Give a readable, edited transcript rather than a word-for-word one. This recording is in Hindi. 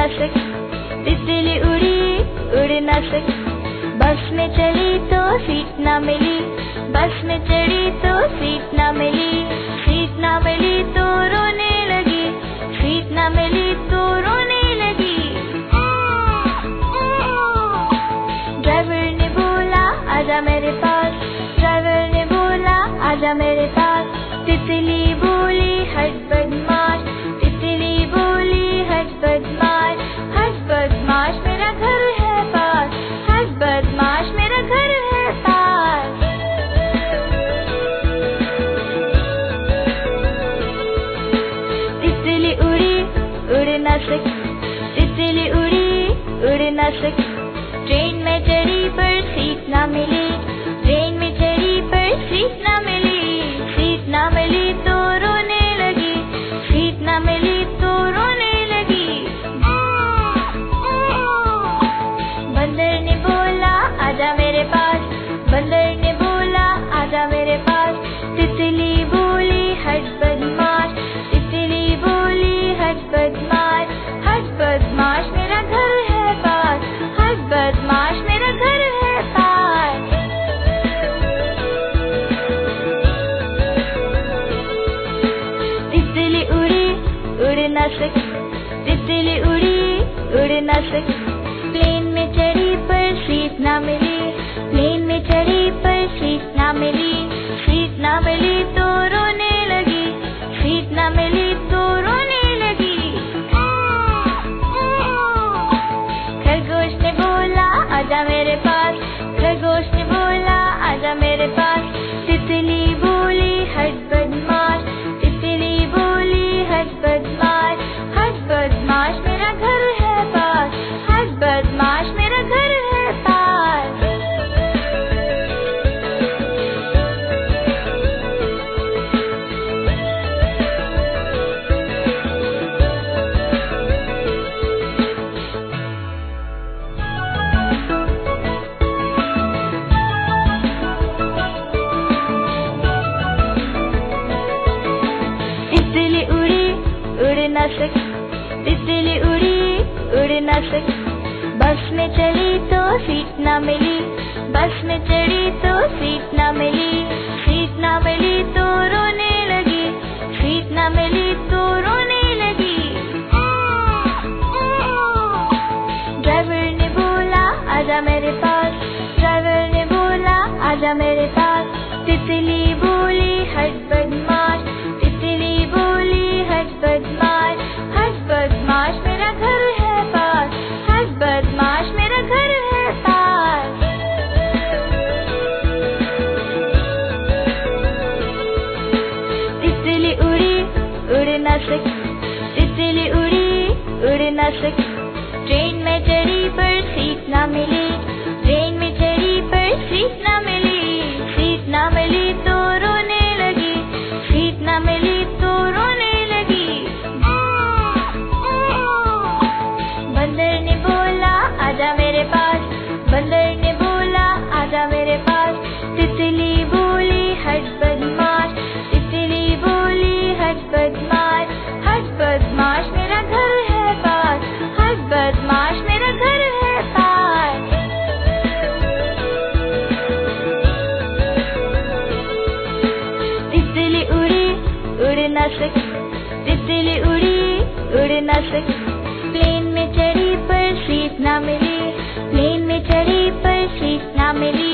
सकी, तितली उड़ न सकी। बस में चली तो सीट न मिली, बस में चढ़ी तो सीट न मिली, सीट न मिली तो रोने लगी, सीट न मिली तो रोने लगी। ड्राइवर ने बोला आजा मेरे पास, ड्राइवर ने बोला आजा मेरे पास। तितली बोली हट बदमाश, तितली बोली हट बदमाश, हट बदमाश मेरा घर है पास, हट बदमाश मेरा घर है पास। तितली उड़ न सकी, तितली उड़ न सकी। ट्रेन में चढ़ी पर सीट न मिली, ट्रेन में चढ़ी पर सीट न मिली, सीट न मिली तो रोने लगी, सीट न मिली तो रोने लगी। बंदर ने बोला आजा मेरे पास, बंदर ने बोला आजा मेरे पास। तितली बोली हट बदमाश, तितली बोली हट बदमाश, हट बदमाश मेरा घर है पास, हट बदमाश मेरा घर है पास। तितली उड़ न सकी, तितली उड़ न सकी। प्लेन में चढ़ी पर सीट न मिली, प्लेन में चढ़ी पर सीट न मिली, सीट न मिली तो रोने लगी, सीट न मिली तो रोने लगी। खरगोश ने बोला आजा मेरे पास, खरगोश ने बोला आजा मेरे पास। तितली बोली हट बदमाश, तितली बोली हट बदमाश, हट बदमाश मेरा घर है पास, हट बदमाश मेरा घर है पास। तितली उड़ न सकी, तितली उड़ न सकी। बस में चली तो सीट न मिली, बस में चढ़ी तो सीट न मिली, सीट न मिली तो रोने लगी, सीट न मिली तो रोने लगी। ड्राइवर ने बोला आजा मेरे पास, ड्राइवर ने बोला आजा मेरे पास। तितली बोली हट बदमाश, तितली बोली हट बदमाश, हट बदमाश मेरा घर है पास, हट बदमाश मेरा घर है पास। तितली उड़ न सकी, तितली उड़ न सकी। ट्रेन में चढ़ी पर सीट न मिली, ट्रेन में चढ़ी पर सीट न मिली, सीट न मिली तो रोने लगी, सीट न मिली तो रोने लगी। बंदर ने बोला आजा मेरे पास, बंदर ने बोला आजा मेरे पास। तितली बोली हट बदमाश, तितली बोली हट बदमाश, हट बदमाश मेरा घर है पास, हट बदमाश मेरा घर है पास। तितली उड़ न सकी, तितली उड़ न सकी। प्लेन में चढ़ी पर सीट न मिली, प्लेन में चढ़ी पर सीट न मिली,